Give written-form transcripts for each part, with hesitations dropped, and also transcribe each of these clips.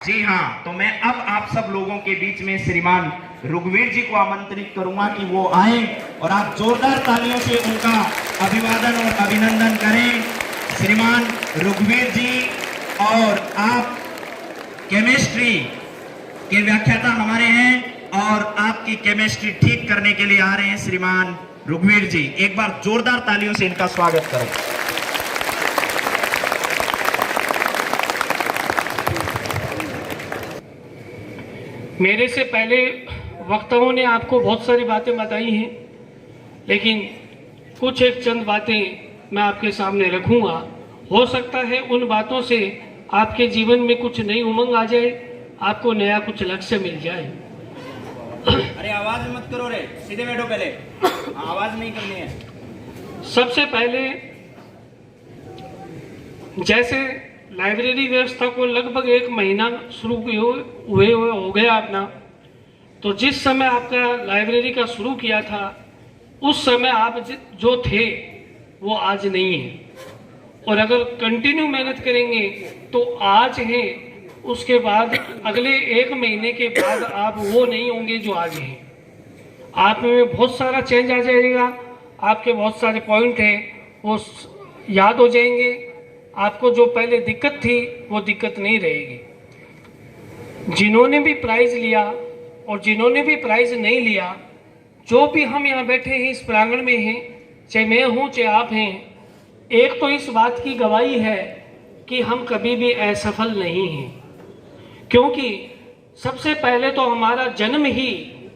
जी हाँ, तो मैं अब आप सब लोगों के बीच में श्रीमान रघुवीर जी को आमंत्रित करूंगा कि वो आए और आप जोरदार तालियों से उनका अभिवादन और अभिनंदन करें। श्रीमान रघुवीर जी, और आप केमिस्ट्री के व्याख्याता हमारे हैं और आपकी केमिस्ट्री ठीक करने के लिए आ रहे हैं श्रीमान रघुवीर जी। एक बार जोरदार तालियों से इनका स्वागत करें। मेरे से पहले वक्ताओं ने आपको बहुत सारी बातें बताई हैं, लेकिन कुछ एक चंद बातें मैं आपके सामने रखूंगा। हो सकता है उन बातों से आपके जीवन में कुछ नई उमंग आ जाए, आपको नया कुछ लक्ष्य मिल जाए। अरे आवाज मत करो रे, सीधे बैठो पहले, आवाज नहीं करनी है। सबसे पहले, जैसे लाइब्रेरी व्यवस्था को लगभग 1 महीना शुरू हुए हो गया अपना, तो जिस समय आपका लाइब्रेरी का शुरू किया था उस समय आप जो थे वो आज नहीं है, और अगर कंटिन्यू मेहनत करेंगे तो आज है, उसके बाद अगले 1 महीने के बाद आप वो नहीं होंगे जो आज हैं। आप में बहुत सारा चेंज आ जाएगा, आपके बहुत सारे पॉइंट हैं वो याद हो जाएंगे, आपको जो पहले दिक्कत थी वो दिक्कत नहीं रहेगी। जिन्होंने भी प्राइज लिया और जिन्होंने भी प्राइज नहीं लिया, जो भी हम यहाँ बैठे हैं इस प्रांगण में हैं, चाहे मैं हूँ चाहे आप हैं, एक तो इस बात की गवाही है कि हम कभी भी असफल नहीं हैं, क्योंकि सबसे पहले तो हमारा जन्म ही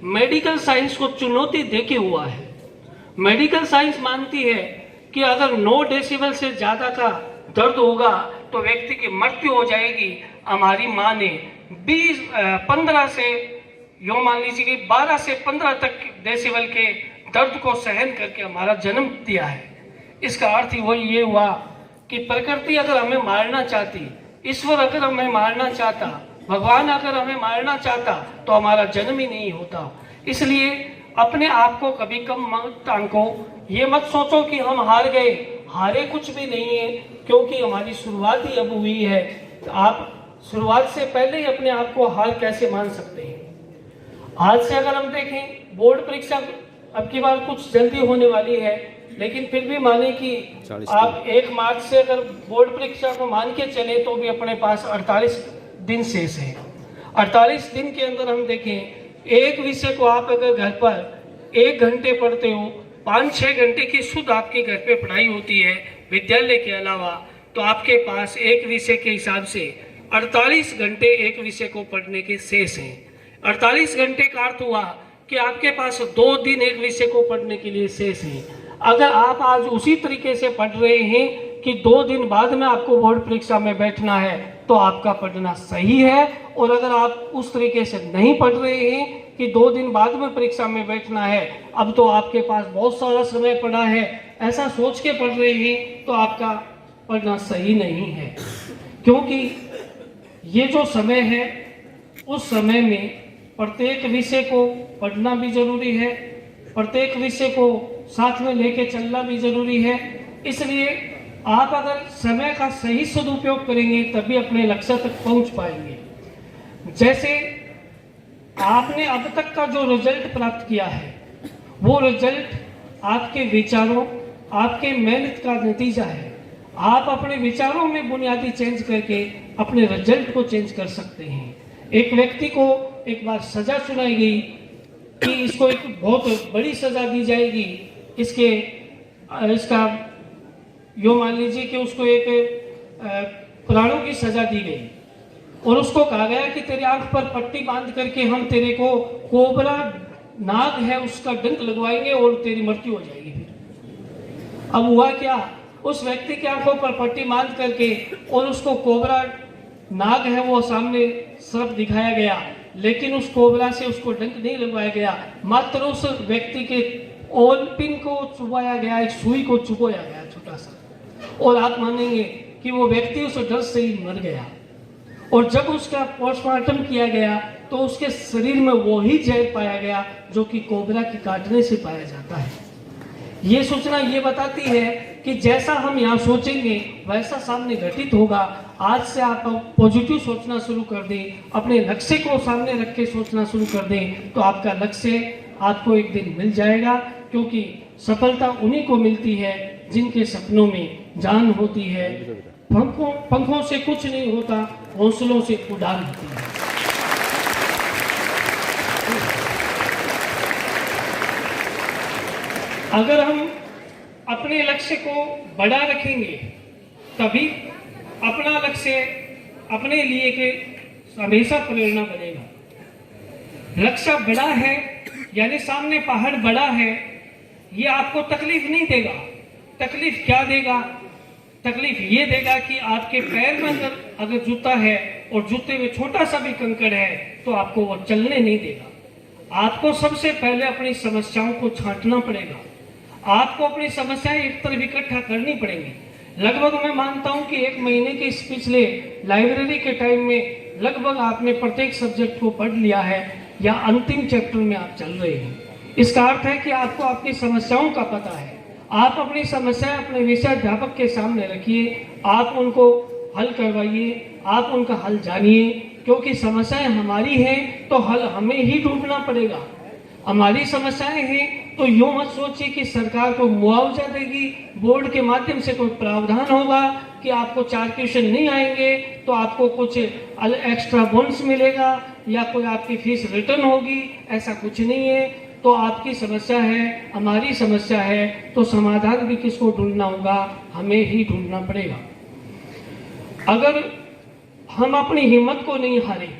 मेडिकल साइंस को चुनौती देके हुआ है। मेडिकल साइंस मानती है कि अगर 9 डेसिबल से ज़्यादा का दर्द होगा तो व्यक्ति की मृत्यु हो जाएगी। हमारी माँ ने 15 से यो मान लीजिए कि 12 से 15 तक डेसिबल के दर्द को सहन करके हमारा जन्म दिया है। इसका अर्थ ही ये हुआ कि प्रकृति अगर हमें मारना चाहती, ईश्वर अगर हमें मारना चाहता, भगवान अगर हमें मारना चाहता तो हमारा जन्म ही नहीं होता। इसलिए अपने आप को कभी कम मत आंको, ये मत सोचो कि हम हार गए, हारे कुछ भी नहीं है, क्योंकि हमारी शुरुआत ही अब हुई है। तो आप शुरुआत से पहले ही अपने आप को हार कैसे मान सकते हैं। आज से अगर हम देखें, बोर्ड परीक्षा अब की बार कुछ जल्दी होने वाली है, लेकिन फिर भी माने कि आप 1 मार्च से अगर बोर्ड परीक्षा को मान के चले तो भी अपने पास 48 दिन शेष है। 48 दिन के अंदर हम देखें, एक विषय को आप अगर घर पर 1 घंटे पढ़ते हो, 5-6 घंटे की शुद्ध आपके घर पे पढ़ाई होती है विद्यालय के अलावा, तो आपके पास एक विषय के हिसाब से 48 घंटे एक विषय को पढ़ने के शेष हैं। 48 घंटे का अर्थ हुआ कि आपके पास 2 दिन एक विषय को पढ़ने के लिए शेष हैं। अगर आप आज उसी तरीके से पढ़ रहे हैं कि 2 दिन बाद में आपको बोर्ड परीक्षा में बैठना है, तो आपका पढ़ना सही है। और अगर आप उस तरीके से नहीं पढ़ रहे हैं कि 2 दिन बाद में परीक्षा में बैठना है, अब तो आपके पास बहुत सारा समय पड़ा है, ऐसा सोच के पढ़ रहे हैं, तो आपका पढ़ना सही नहीं है। क्योंकि ये जो समय है, उस समय में प्रत्येक विषय को पढ़ना भी जरूरी है, प्रत्येक विषय को साथ में लेके चलना भी जरूरी है। इसलिए आप अगर समय का सही सदुपयोग करेंगे तभी अपने लक्ष्य तक पहुंच पाएंगे। जैसे आपने अब तक का जो रिजल्ट प्राप्त किया है, वो रिजल्ट आपके विचारों, आपके मेहनत का नतीजा है। आप अपने विचारों में बुनियादी चेंज करके अपने रिजल्ट को चेंज कर सकते हैं। एक व्यक्ति को एक बार सजा सुनाई गई कि इसको एक बहुत बड़ी सजा दी जाएगी, इसका यो मान लीजिए कि उसको एक प्राणों की सजा दी गई और उसको कहा गया कि तेरी आंख पर पट्टी बांध करके हम तेरे को कोबरा नाग है उसका डंक लगवाएंगे और तेरी मृत्यु हो जाएगी। फिर अब हुआ क्या, उस व्यक्ति की आंखों पर पट्टी बांध करके और उसको कोबरा नाग है वो सामने सर्प दिखाया गया, लेकिन उस कोबरा से उसको डंक नहीं लगवाया गया, मात्र उस व्यक्ति के ओल पिन को चुबाया गया, एक सुई को चुबाया गया छोटा सा, और आप मानेंगे कि वो व्यक्ति उस डर से ही मर गया। और जब उसका पोस्टमार्टम किया गया तो उसके शरीर में वो ही जहर पाया गया जो कि कोबरा के काटने से पाया जाता है। ये सूचना ये बताती है कि जैसा हम यहाँ सोचेंगे वैसा सामने घटित होगा। आज से आप पॉजिटिव सोचना शुरू कर दें, अपने लक्ष्य को सामने रख के सोचना शुरू कर दें, तो आपका लक्ष्य आपको एक दिन मिल जाएगा। क्योंकि सफलता उन्हीं को मिलती है जिनके सपनों में जान होती है। पंखों से कुछ नहीं होता, हौसलों से उड़ान होती है। अगर हम अपने लक्ष्य को बड़ा रखेंगे तभी अपना लक्ष्य अपने लिए के हमेशा प्रेरणा बनेगा। लक्ष्य बड़ा है यानी सामने पहाड़ बड़ा है, ये आपको तकलीफ नहीं देगा। तकलीफ क्या देगा? तकलीफ ये देगा कि आपके पैर में अगर जूता है और जूते में छोटा सा भी कंकड़ है तो आपको वो चलने नहीं देगा। आपको सबसे पहले अपनी समस्याओं को छांटना पड़ेगा। आपको अपनी समस्याएं एक तरफ इकट्ठा करनी पड़ेंगी। लगभग मैं मानता हूं कि 1 महीने के इस पिछले लाइब्रेरी के टाइम में लगभग आपने प्रत्येक सब्जेक्ट को पढ़ लिया है या अंतिम चैप्टर में आप चल रहे हैं। इसका अर्थ है कि आपको आपकी समस्याओं का पता है। आप अपनी समस्याएं अपने विषयाध्यापक के सामने रखिए, आप उनको हल करवाइए, आप उनका हल जानिए। क्योंकि समस्याएं हमारी हैं तो हल हमें ही ढूंढना पड़ेगा। हमारी समस्याएं हैं तो यूं मत सोचिए कि सरकार को मुआवजा देगी, बोर्ड के माध्यम से कोई प्रावधान होगा कि आपको 4 क्वेश्चन नहीं आएंगे तो आपको कुछ एक्स्ट्रा बोनस मिलेगा या कोई आपकी फीस रिटर्न होगी। ऐसा कुछ नहीं है। तो आपकी समस्या है, हमारी समस्या है, तो समाधान भी किसको ढूंढना होगा? हमें ही ढूंढना पड़ेगा। अगर हम अपनी हिम्मत को नहीं हारें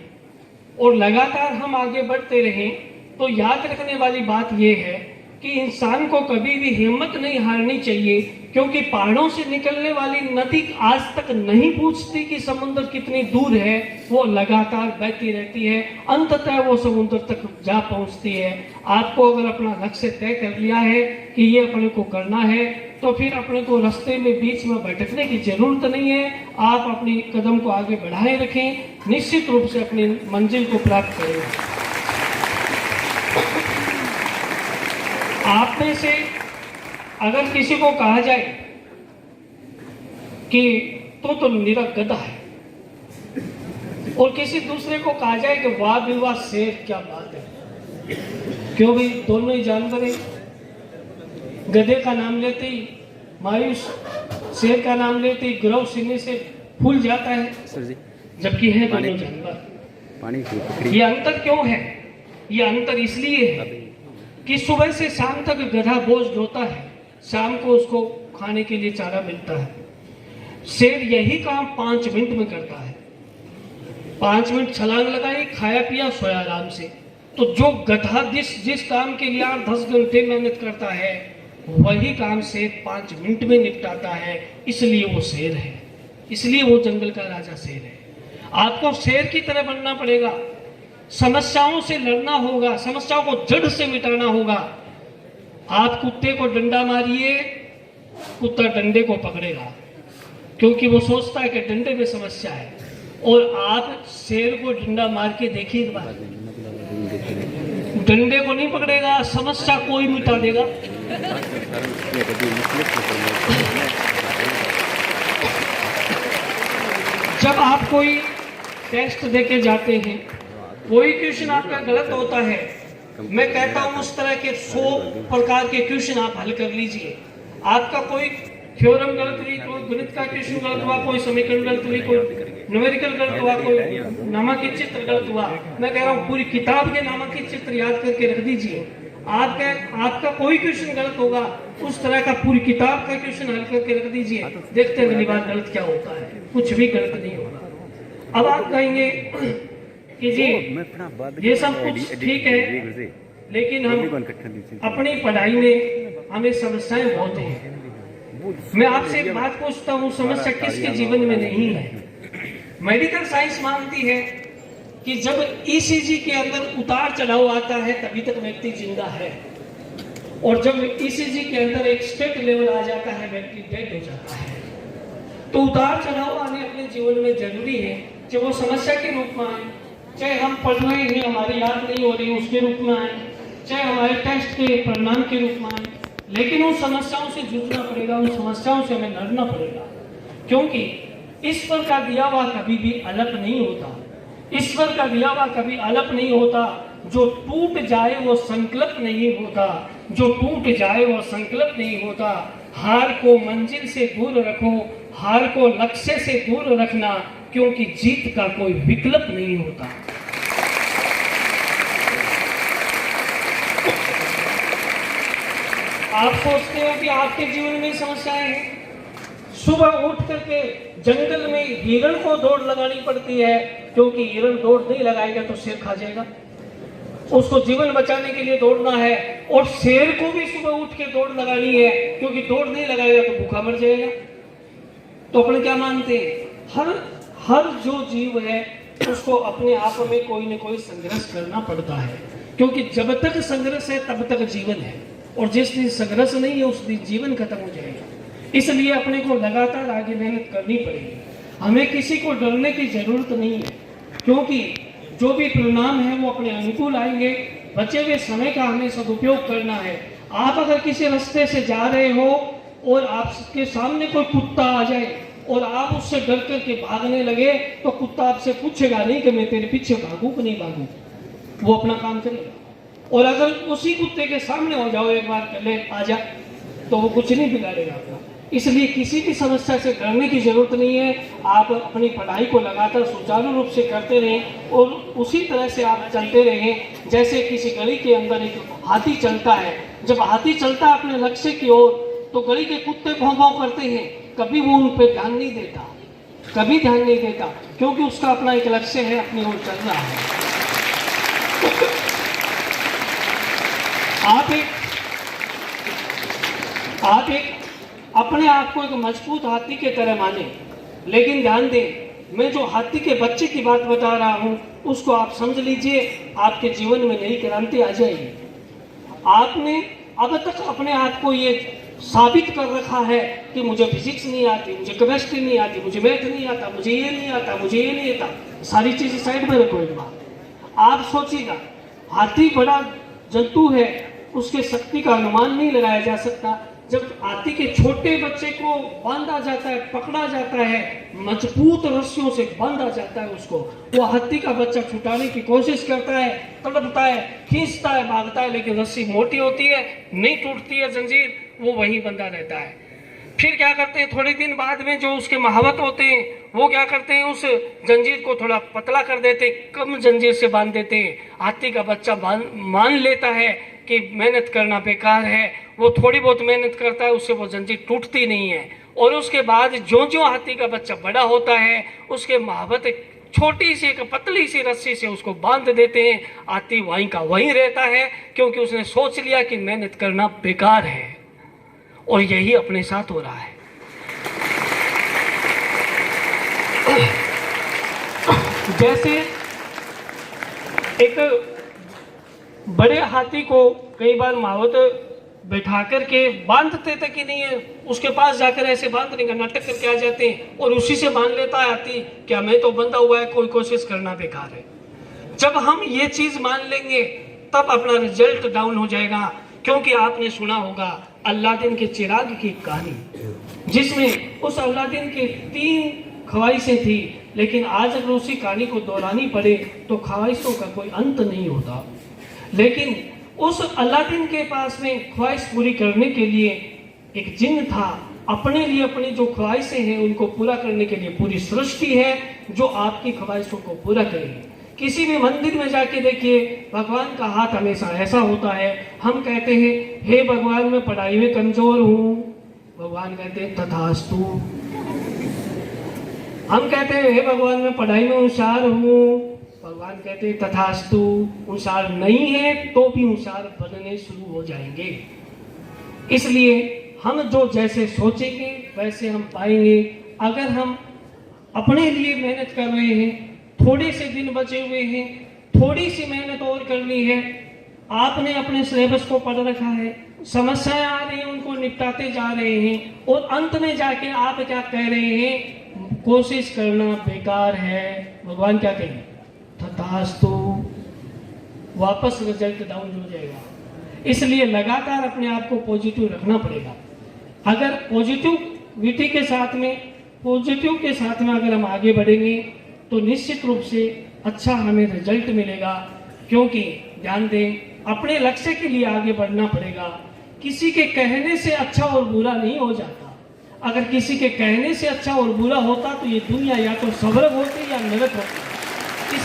और लगातार हम आगे बढ़ते रहें तो याद रखने वाली बात यह है कि इंसान को कभी भी हिम्मत नहीं हारनी चाहिए। क्योंकि पहाड़ों से निकलने वाली नदी आज तक नहीं पूछती कि समुद्र कितनी दूर है, वो लगातार बहती रहती है, अंततः वो समुद्र तक जा पहुंचती है। आपको अगर अपना लक्ष्य तय कर लिया है कि ये अपने को करना है तो फिर अपने को रास्ते में बीच में भटकने की जरूरत नहीं है। आप अपनी कदम को आगे बढ़ाए रखें, निश्चित रूप से अपनी मंजिल को प्राप्त करेंगे। आप में से अगर किसी को कहा जाए कि तो निरा गधा है और किसी दूसरे को कहा जाए कि वाह भी वाह शेर, क्या बात है, क्यों भाई दोनों ही जानवर हैं। गधे का नाम लेते ही मायूस, शेर का नाम लेते ही ग्रह सीने से फूल जाता है, जबकि है दोनों जानवर। ये अंतर क्यों है? ये अंतर इसलिए है कि सुबह से शाम तक गधा बोझ ढोता है, शाम को उसको खाने के लिए चारा मिलता है। शेर यही काम 5 मिनट में करता है। 5 मिनट छलांग लगाई, खाया पिया, सोया आराम से। तो जो गधा जिस काम के लिए 8-10 घंटे मेहनत करता है वही काम शेर 5 मिनट में निपटाता है। इसलिए वो शेर है, इसलिए वो जंगल का राजा शेर है। आपको शेर की तरह बनना पड़ेगा। समस्याओं से लड़ना होगा, समस्याओं को जड़ से मिटाना होगा। आप कुत्ते को डंडा मारिए, कुत्ता डंडे को पकड़ेगा क्योंकि वो सोचता है कि डंडे में समस्या है। और आप शेर को डंडा मार के देखिए एक बार, डंडे को नहीं पकड़ेगा, समस्या को ही मिटा देगा। जब आप कोई टेस्ट देके जाते हैं, कोई क्वेश्चन आपका गलत होता है, मैं कहता हूं उस तरह के 100 प्रकार के क्वेश्चन आप हल कर लीजिए। आपका कोई थ्योरम गलत हुई, कोई गणित का क्वेश्चन गलत हुआ, कोई समीकरण गलत हुई, कोई न्यूमेरिकल गलत हुआ, कोई नामांकित चित्र गलत हुआ, मैं कह रहा हूं पूरी किताब के नामांकित चित्र याद करके रख दीजिए। आपका कोई क्वेश्चन गलत होगा, उस तरह का पूरी किताब का क्वेश्चन हल करके रख दीजिए। देखते हैं अगली बार गलत क्या होता है। कुछ भी गलत नहीं होगा। अब आप कहेंगे कि जी ये सब कुछ ठीक है, लेकिन हम अपनी पढ़ाई में हमें समस्याएं बहुत हैं। मैं आपसे एक बात पूछता हूँ, समस्या किसके जीवन में नहीं है? मेडिकल साइंस मानती है कि जब ईसीजी के अंदर उतार चढ़ाव आता है तभी तक व्यक्ति जिंदा है, और जब ईसीजी के अंदर एक स्टेट लेवल आ जाता है व्यक्ति डेड हो जाता है। तो उतार चढ़ाव आने अपने जीवन में जरूरी है, चाहे वो समस्या के रूप में आए, चाहे हम पढ़ रहे हैं हमारी याद नहीं हो रही उसके रूप में आए, चाहे हमारे टेस्ट के परिणाम के रूप में आए, लेकिन उन समस्याओं से जूझना पड़ेगा, उन समस्याओं से हमें लड़ना पड़ेगा, क्योंकि ईश्वर का दिया हुआ कभी भी अलग नहीं होता। ईश्वर का दिया हुआ कभी अलग नहीं होता। जो टूट जाए वो संकल्प नहीं होता, जो टूट जाए वो संकल्प नहीं होता। हार को मंजिल से दूर रखो, हार को लक्ष्य से दूर रखना, क्योंकि जीत का कोई विकल्प नहीं होता। आप सोचते हो कि आपके जीवन में समस्याएं हैं। सुबह उठ करके जंगल में हिरण को दौड़ लगानी पड़ती है, क्योंकि हिरण दौड़ नहीं लगाएगा तो शेर खा जाएगा। उसको जीवन बचाने के लिए दौड़ना है, और शेर को भी सुबह उठ के दौड़ लगानी है, क्योंकि दौड़ नहीं लगाएगा तो भूखा मर जाएगा। तो अपने क्या मानते हैं, हर जो जीव है उसको अपने आप में कोई न कोई संघर्ष करना पड़ता है, क्योंकि जब तक संघर्ष है तब तक जीवन है, और जिस दिन संघर्ष नहीं है उस दिन जीवन खत्म हो जाएगा। इसलिए अपने को लगातार आगे मेहनत करनी पड़ेगी। हमें किसी को डरने की जरूरत नहीं है, क्योंकि जो भी परिणाम है वो अपने अनुकूल आएंगे। बचे हुए समय का हमें सदुपयोग करना है। आप अगर किसी रास्ते से जा रहे हो और आपके सामने कोई कुत्ता आ जाए और आप उससे डर करके भागने लगे, तो कुत्ता आपसे पूछेगा नहीं कि मैं तेरे पीछे भागूं कि नहीं भागूं, वो अपना काम करेगा। और अगर उसी कुत्ते के सामने हो जाओ एक बार पहले आ जा, तो वो कुछ नहीं बिगाड़ेगा आपका। इसलिए किसी भी समस्या से डरने की जरूरत नहीं है। आप अपनी पढ़ाई को लगातार सुचारू रूप से करते रहें, और उसी तरह से आप चलते रहें जैसे किसी गली के अंदर एक हाथी चलता है। जब हाथी चलता है अपने लक्ष्य की ओर, तो गली के कुत्ते भौं भौं करते हैं, कभी वो उन पर ध्यान नहीं देता, कभी ध्यान नहीं देता, क्योंकि उसका अपना एक लक्ष्य है, अपनी ओर चल रहा है। आप एक अपने आप को एक मजबूत हाथी के तरह माने, लेकिन ध्यान दें, मैं जो हाथी के बच्चे की बात बता रहा हूं उसको आप समझ लीजिए, आपके जीवन में नई क्रांति आ जाएगी। आपने अब तक अपने आप को ये साबित कर रखा है कि मुझे फिजिक्स नहीं आती, मुझे केमिस्ट्री नहीं आती, मुझे मैथ नहीं आता, मुझे ये नहीं आता, मुझे ये नहीं आता। सारी चीजें साइड में रखो एक बार। आप सोचिएगा, हाथी बड़ा जंतु है, उसके शक्ति का अनुमान नहीं लगाया जा सकता। जब हाथी के छोटे बच्चे को बांधा जाता है, पकड़ा जाता है, मजबूत रस्सियों से बांधा जाता है उसको, वो हाथी का बच्चा छुटाने की कोशिश करता है, तड़पता है, खींचता है, भागता है, लेकिन रस्सी मोटी होती है, नहीं टूटती है जंजीर, वो वहीं बंधा रहता है। फिर क्या करते हैं, थोड़े दिन बाद में जो उसके महावत होते हैं वो क्या करते हैं, उस जंजीर को थोड़ा पतला कर देते, कम जंजीर से बांध देते हैं। हाथी का बच्चा मान लेता है कि मेहनत करना बेकार है, वो थोड़ी बहुत मेहनत करता है, उससे वो जंजीर टूटती नहीं है। और उसके बाद जो जो हाथी का बच्चा बड़ा होता है, उसके महावत छोटी सी एक पतली सी रस्सी से उसको बांध देते हैं। हाथी वहीं का वहीं रहता है, क्योंकि उसने सोच लिया कि मेहनत करना बेकार है। और यही अपने साथ हो रहा है। जैसे एक बड़े हाथी को कई बार महावत बैठा करके बांधते थे कि नहीं है, उसके पास जाकर ऐसे बांधने का नाटक करके आ जाते हैं और उसी से बांध लेता है हाथी, क्या मैं तो बंधा हुआ है, कोई कोशिश करना बेकार है। जब हम ये चीज मान लेंगे तब अपना रिजल्ट डाउन हो जाएगा। क्योंकि आपने सुना होगा अलादीन के चिराग की कहानी, जिसमें उस अलादीन के 3 ख्वाहिशें थी, लेकिन आज अगर उसी कहानी को दोहरानी पड़े तो ख्वाहिशों का कोई अंत नहीं होता। लेकिन उस अलादीन के पास में ख्वाहिश पूरी करने के लिए एक जिन था, अपने लिए अपनी जो ख्वाहिशें हैं उनको पूरा करने के लिए पूरी सृष्टि है जो आपकी ख्वाहिशों को पूरा करेगी। किसी भी मंदिर में जाके देखिए, भगवान का हाथ हमेशा ऐसा होता है। हम कहते हैं हे भगवान मैं पढ़ाई में कमजोर हूँ, भगवान कहते हैं तथास्तु। हम कहते हैं हे भगवान मैं पढ़ाई में होशियार हूँ, भगवान कहते हैं तथास्तु। होशियार नहीं है तो भी होशियार बनने शुरू हो जाएंगे। इसलिए हम जो जैसे सोचेंगे वैसे हम पाएंगे। अगर हम अपने लिए मेहनत कर रहे हैं, थोड़े से दिन बचे हुए हैं, थोड़ी सी मेहनत और करनी है, आपने अपने सिलेबस को पढ़ रखा है, समस्याएं आ रही हैं उनको निपटाते जा रहे हैं, और अंत में जाके आप क्या कह रहे हैं, कोशिश करना बेकार है। भगवान क्या कहेंगे, तथास्तु। वापस रिजल्ट डाउन हो जाएगा। इसलिए लगातार अपने आप को पॉजिटिव रखना पड़ेगा। अगर पॉजिटिविटी के साथ में अगर हम आगे बढ़ेंगे तो निश्चित रूप से अच्छा हमें रिजल्ट मिलेगा। क्योंकि ध्यान दें, अपने लक्ष्य के लिए आगे बढ़ना पड़ेगा। किसी के कहने से अच्छा और बुरा नहीं हो जाता। अगर किसी के कहने से अच्छा और बुरा होता तो ये दुनिया या तो स्वर्ग होती या नरक होती।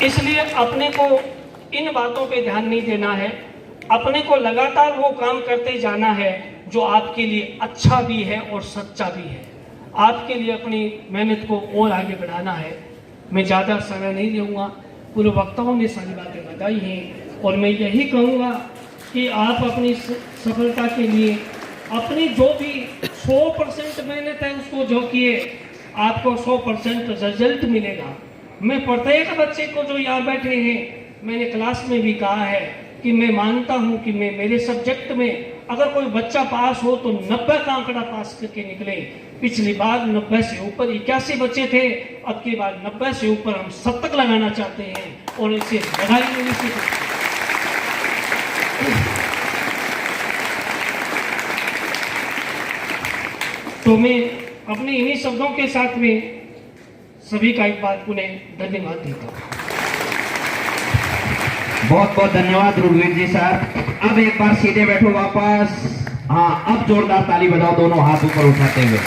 इसलिए अपने को इन बातों पे ध्यान नहीं देना है। अपने को लगातार वो काम करते जाना है जो आपके लिए अच्छा भी है और सच्चा भी है। आपके लिए अपनी मेहनत को और आगे बढ़ाना है। मैं ज़्यादा समय नहीं दूंगा, पूर्व वक्ताओं ने सारी बातें बताई हैं और मैं यही कहूँगा कि आप अपनी सफलता के लिए अपनी जो भी 100% मेहनत है उसको जो किए, आपको 100% रिजल्ट मिलेगा। मैं प्रत्येक बच्चे को जो यहाँ बैठे हैं, मैंने क्लास में भी कहा है कि मैं मानता हूँ कि मैं मेरे सब्जेक्ट में अगर कोई बच्चा पास हो तो 90 का आंकड़ा पास करके निकले। पिछली बार 90 से ऊपर 81 बच्चे थे, अब की बार 90 से ऊपर हम 100 तक लगाना चाहते हैं और इसे लगाएंगे निश्चित। तो मैं अपने इन्हीं शब्दों के साथ में सभी का एक बार पुनः धन्यवाद देता हूँ। बहुत बहुत धन्यवाद ऋग्वेद जी सर। अब एक बार सीधे बैठो वापस। हाँ, अब जोरदार ताली बजाओ दोनों हाथ ऊपर उठाते हुए।